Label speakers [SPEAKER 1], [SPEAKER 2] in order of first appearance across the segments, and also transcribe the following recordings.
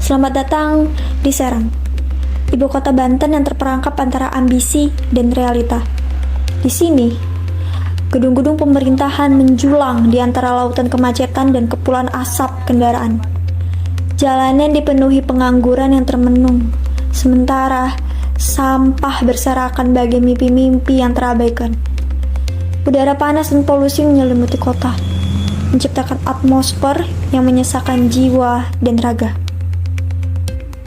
[SPEAKER 1] Selamat datang di Serang, ibu kota Banten yang terperangkap antara ambisi dan realita. Di sini, gedung-gedung pemerintahan menjulang di antara lautan kemacetan dan kepulan asap kendaraan. Jalanan dipenuhi pengangguran yang termenung, sementara sampah berserakan bagai mimpi-mimpi yang terabaikan. Udara panas dan polusi menyelimuti kota, menciptakan atmosfer yang menyesakkan jiwa dan raga.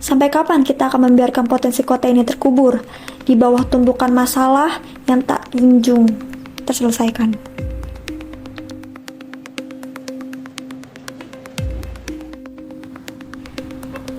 [SPEAKER 1] Sampai kapan kita akan membiarkan potensi kota ini terkubur di bawah tumpukan masalah yang tak kunjung terselesaikan?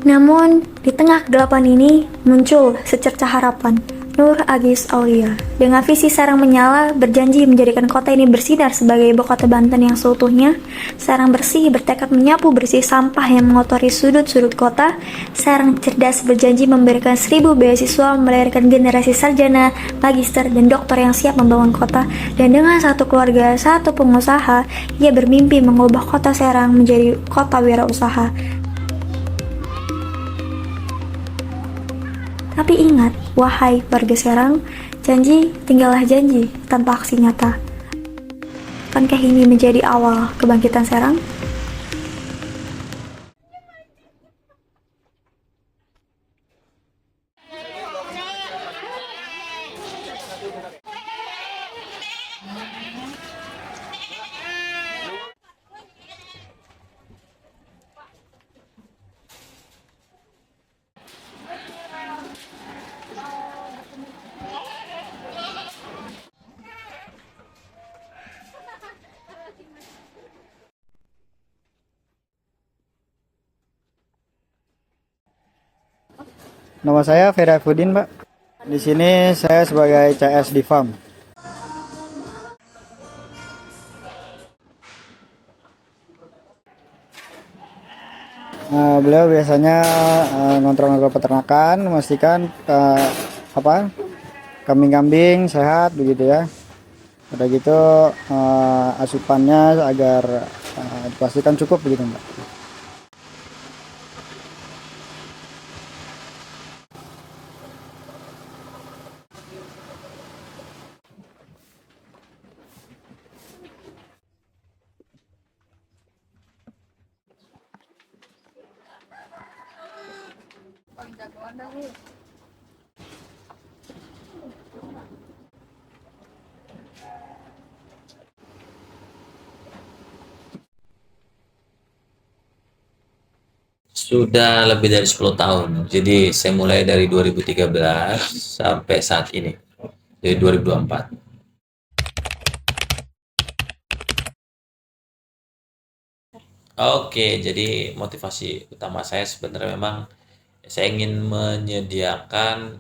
[SPEAKER 1] Namun, di tengah kegelapan ini muncul secercah harapan. Nur Agis Aulia, dengan visi Serang menyala, berjanji menjadikan kota ini bersinar sebagai ibu kota Banten yang seutuhnya. Serang bersih bertekad menyapu bersih sampah yang mengotori sudut-sudut kota. Serang cerdas berjanji memberikan 1000 beasiswa, melahirkan generasi sarjana, magister, dan doktor yang siap membangun kota. Dan dengan satu keluarga, satu pengusaha, ia bermimpi mengubah kota Serang menjadi kota wirausaha. Tapi ingat, wahai warga Serang, janji tinggallah janji tanpa aksi nyata. Akankah ini menjadi awal kebangkitan Serang?
[SPEAKER 2] Nama saya Ferry Fudin, Pak. Di sini saya sebagai CS di farm. Beliau biasanya ngontrol peternakan, memastikan kambing-kambing sehat begitu ya. Udah gitu asupannya agar dipastikan cukup begitu, Mbak.
[SPEAKER 3] Sudah lebih dari 10 tahun. Jadi saya mulai dari 2013 sampai saat ini. Dari 2024. Oke, jadi motivasi utama saya sebenarnya memang saya ingin menyediakan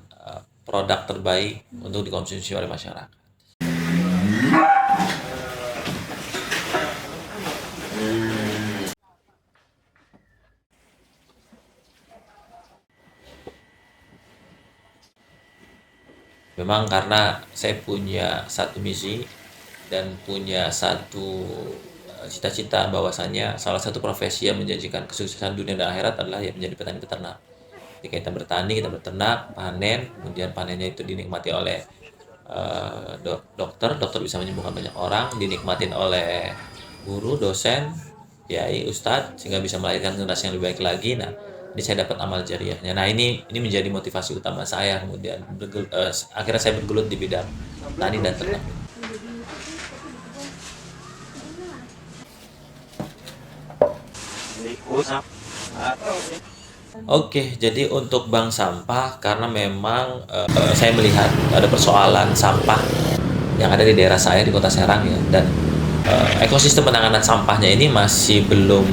[SPEAKER 3] produk terbaik untuk dikonsumsi oleh masyarakat. Memang karena saya punya satu misi dan punya satu cita-cita bahwasannya salah satu profesi yang menjanjikan kesuksesan dunia dan akhirat adalah ya menjadi petani peternak. Jika kita bertani, kita beternak, panen, kemudian panennya itu dinikmati oleh dokter bisa menyembuhkan banyak orang, dinikmatin oleh guru, dosen, kiai, ustadz, sehingga bisa melahirkan generasi yang lebih baik lagi. Nah, ini saya dapat amal jariahnya. Nah, ini menjadi motivasi utama saya. Kemudian akhirnya saya bergelut di bidang tani dan ternak. Oke, jadi untuk bank sampah, karena memang saya melihat ada persoalan sampah yang ada di daerah saya di Kota Serang ya, dan ekosistem penanganan sampahnya ini masih belum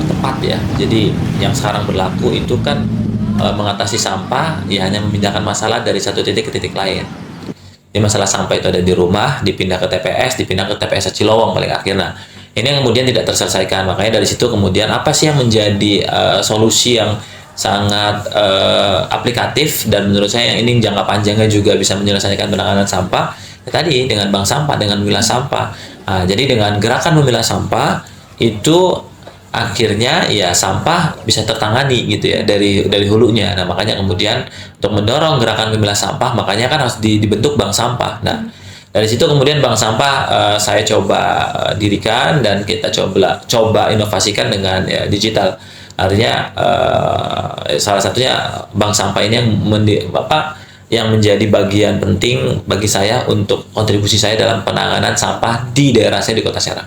[SPEAKER 3] tepat ya. Jadi yang sekarang berlaku itu kan mengatasi sampah ya hanya memindahkan masalah dari satu titik ke titik lain. Jadi masalah sampah itu ada di rumah, dipindah ke TPS Cilowong paling akhir. Nah, ini yang kemudian tidak terselesaikan. Makanya dari situ kemudian apa sih yang menjadi solusi yang sangat aplikatif dan menurut saya yang ini jangka panjangnya juga bisa menyelesaikan penanganan sampah ya, tadi dengan bank sampah, dengan memilah sampah. Nah, jadi dengan gerakan memilah sampah itu akhirnya ya sampah bisa tertangani gitu ya dari hulunya. Nah, makanya kemudian untuk mendorong gerakan pemilah sampah, makanya kan harus dibentuk bank sampah. Nah, dari situ kemudian bank sampah saya coba dirikan, dan kita coba inovasikan dengan ya, digital. Artinya salah satunya bank sampah ini yang menjadi bagian penting bagi saya untuk kontribusi saya dalam penanganan sampah di daerah saya di Kota Serang.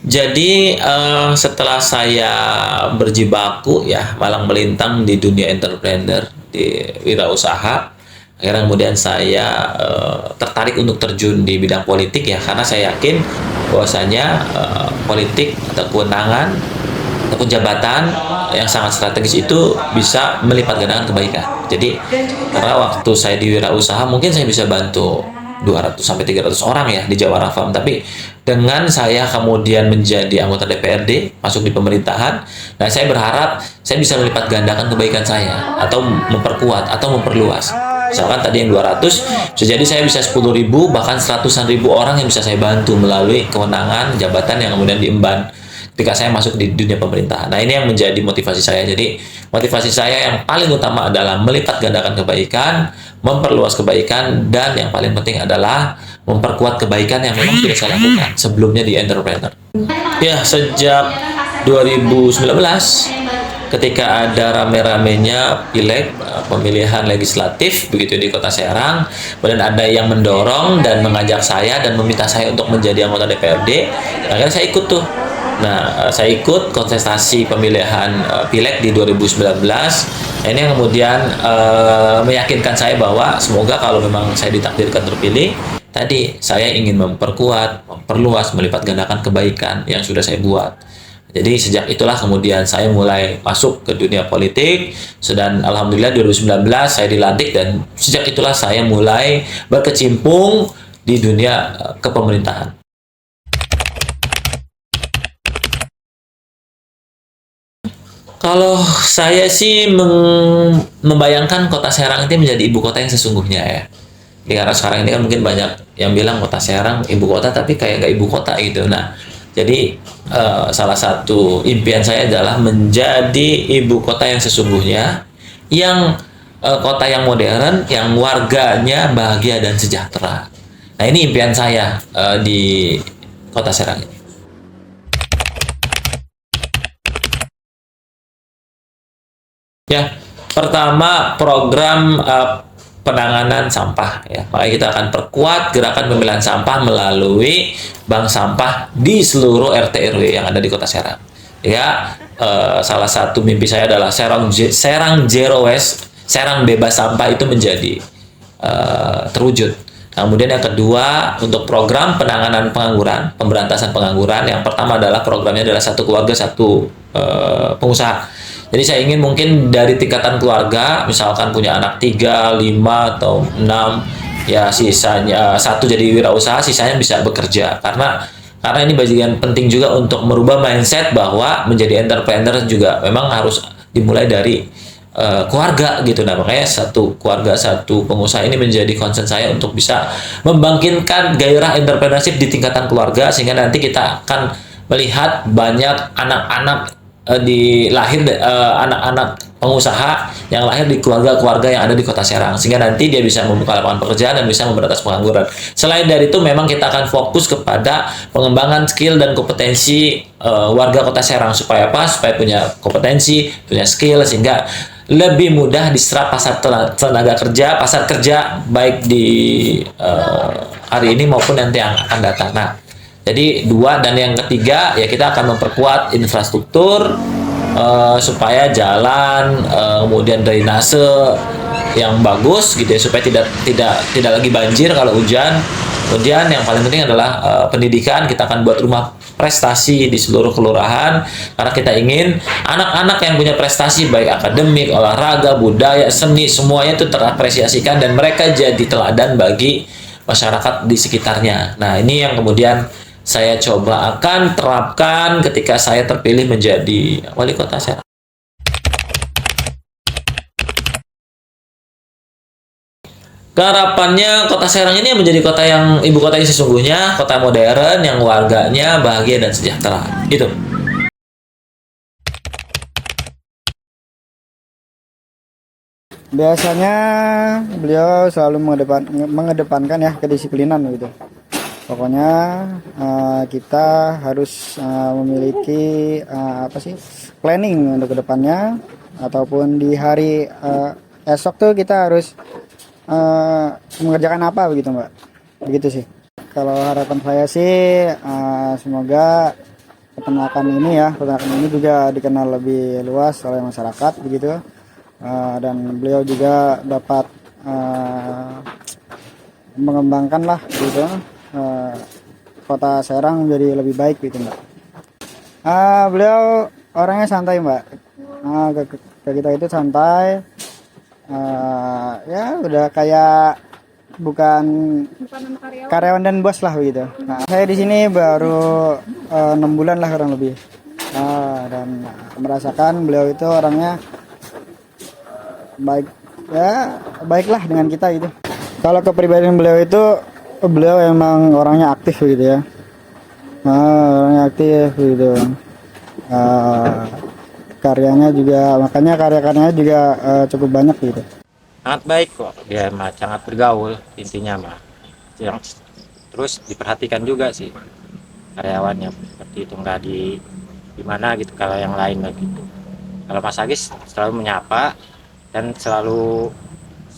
[SPEAKER 3] Jadi setelah saya berjibaku ya malang melintang di dunia entrepreneur, di wirausaha, akhirnya kemudian saya tertarik untuk terjun di bidang politik ya, karena saya yakin bahwasanya politik atau kewenangan ataupun jabatan yang sangat strategis itu bisa melipat gandakan kebaikan. Jadi karena waktu saya di wirausaha mungkin saya bisa bantu 200 sampai 300 orang ya di Jawara Farm, tapi dengan saya kemudian menjadi anggota DPRD, masuk di pemerintahan, nah saya berharap saya bisa melipat gandakan kebaikan saya, atau memperkuat atau memperluas. Misalkan tadi yang 200, bisa jadi saya bisa 10.000 bahkan 100-an ribu orang yang bisa saya bantu melalui kewenangan jabatan yang kemudian diemban ketika saya masuk di dunia pemerintahan. Nah, ini yang menjadi motivasi saya. Jadi motivasi saya yang paling utama adalah melipat gandakan kebaikan, memperluas kebaikan, dan yang paling penting adalah memperkuat kebaikan yang memang sudah saya lakukan sebelumnya di entrepreneur. Ya, sejak 2019 ketika ada rame-ramenya pileg pemilihan legislatif begitu di Kota Serang, kemudian ada yang mendorong dan mengajak saya dan meminta saya untuk menjadi anggota DPRD, akhirnya saya ikut tuh. Nah, saya ikut kontestasi pemilihan pileg di 2019. Ini yang kemudian meyakinkan saya bahwa semoga kalau memang saya ditakdirkan terpilih, tadi saya ingin memperkuat, memperluas, melipat gandakan kebaikan yang sudah saya buat. Jadi sejak itulah kemudian saya mulai masuk ke dunia politik, dan alhamdulillah 2019 saya dilantik, dan sejak itulah saya mulai berkecimpung di dunia kepemerintahan. Kalau saya sih membayangkan Kota Serang itu menjadi ibu kota yang sesungguhnya ya. Jadi karena sekarang ini kan mungkin banyak yang bilang Kota Serang ibu kota, tapi kayak nggak ibu kota gitu. Nah, jadi salah satu impian saya adalah menjadi ibu kota yang sesungguhnya, yang kota yang modern, yang warganya bahagia dan sejahtera. Nah, ini impian saya di Kota Serang ini. Ya, pertama program penanganan sampah ya. Makanya kita akan perkuat gerakan pemilahan sampah melalui bank sampah di seluruh RT RW yang ada di Kota Serang. Ya, salah satu mimpi saya adalah Serang Zero Waste, Serang bebas sampah itu menjadi terwujud. Kemudian yang kedua, untuk program penanganan pengangguran, pemberantasan pengangguran, yang pertama adalah programnya adalah satu keluarga satu pengusaha. Jadi saya ingin mungkin dari tingkatan keluarga, misalkan punya anak 3, 5, atau 6, ya sisanya satu jadi wirausaha, sisanya bisa bekerja. Karena ini bagian penting juga untuk merubah mindset bahwa menjadi entrepreneur juga memang harus dimulai dari keluarga gitu. Nah, makanya satu keluarga satu pengusaha ini menjadi concern saya untuk bisa membangkitkan gairah entrepreneurship di tingkatan keluarga, sehingga nanti kita akan melihat banyak anak-anak anak-anak pengusaha yang lahir di keluarga-keluarga yang ada di Kota Serang, sehingga nanti dia bisa membuka lapangan pekerjaan dan bisa memberantas pengangguran. Selain dari itu, memang kita akan fokus kepada pengembangan skill dan kompetensi warga Kota Serang, supaya apa? Supaya punya kompetensi, punya skill, sehingga lebih mudah diserap pasar tenaga kerja, pasar kerja baik di hari ini maupun nanti yang akan datang. Nah, jadi dua, dan yang ketiga ya kita akan memperkuat infrastruktur supaya jalan, kemudian drainase yang bagus gitu ya, supaya tidak lagi banjir kalau hujan. Kemudian yang paling penting adalah pendidikan. Kita akan buat rumah prestasi di seluruh kelurahan, karena kita ingin anak-anak yang punya prestasi baik akademik, olahraga, budaya, seni, semuanya itu terapresiasikan dan mereka jadi teladan bagi masyarakat di sekitarnya. Nah, ini yang kemudian saya coba akan terapkan ketika saya terpilih menjadi wali kota Serang. Harapannya kota Serang ini menjadi kota yang ibu kota yang sesungguhnya, kota modern yang warganya bahagia dan sejahtera. Itu.
[SPEAKER 2] Biasanya beliau selalu mengedepankan ya kedisiplinan gitu. Pokoknya kita harus memiliki apa sih planning untuk kedepannya, ataupun di hari esok tuh kita harus mengerjakan apa begitu Mbak. Begitu sih. Kalau harapan saya sih semoga peternakan ini juga dikenal lebih luas oleh masyarakat begitu. Dan beliau juga dapat mengembangkan lah gitu kota Serang menjadi lebih baik gitu Mbak. Beliau orangnya santai Mbak. Ke kita itu santai, ya udah kayak bukan karyawan dan bos lah begitu. Saya di sini baru 6 bulan lah kurang lebih, dan merasakan beliau itu orangnya baik, ya baiklah dengan kita gitu. Kalau kepribadian beliau emang orangnya aktif gitu ya, orangnya aktif gitu. Karyanya juga, makanya karya-karyanya juga cukup banyak gitu.
[SPEAKER 4] Sangat baik kok, dia mah sangat bergaul intinya mah. Terus diperhatikan juga sih karyawannya, seperti itu nggak di mana gitu kalau yang lain gitu. Kalau Mas Agis selalu menyapa dan selalu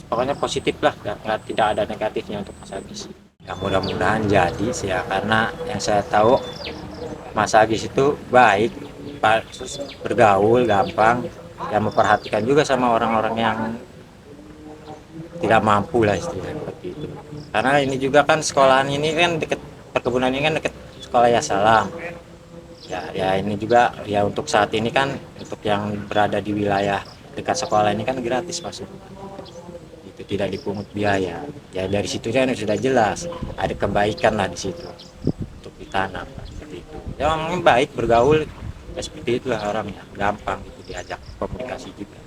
[SPEAKER 4] pokoknya positif lah, tidak ada negatifnya untuk Mas Agis. Ya mudah-mudahan jadi sih ya, karena yang saya tahu Mas Agis itu baik, terus bergaul gampang, yang memperhatikan juga sama orang-orang yang tidak mampu lah istilahnya seperti itu. Karena ini juga kan sekolahan ini kan deket, perkebunan ini kan deket sekolah Ya Salam. Ya ini juga ya untuk saat ini kan untuk yang berada di wilayah dekat sekolah ini kan gratis masuk, itu tidak dipungut biaya. Ya dari situ kan sudah jelas ada kebaikan lah di situ untuk ditanam seperti itu. Ya orang baik bergaul ya seperti itulah orangnya, gampang gitu diajak komunikasi juga.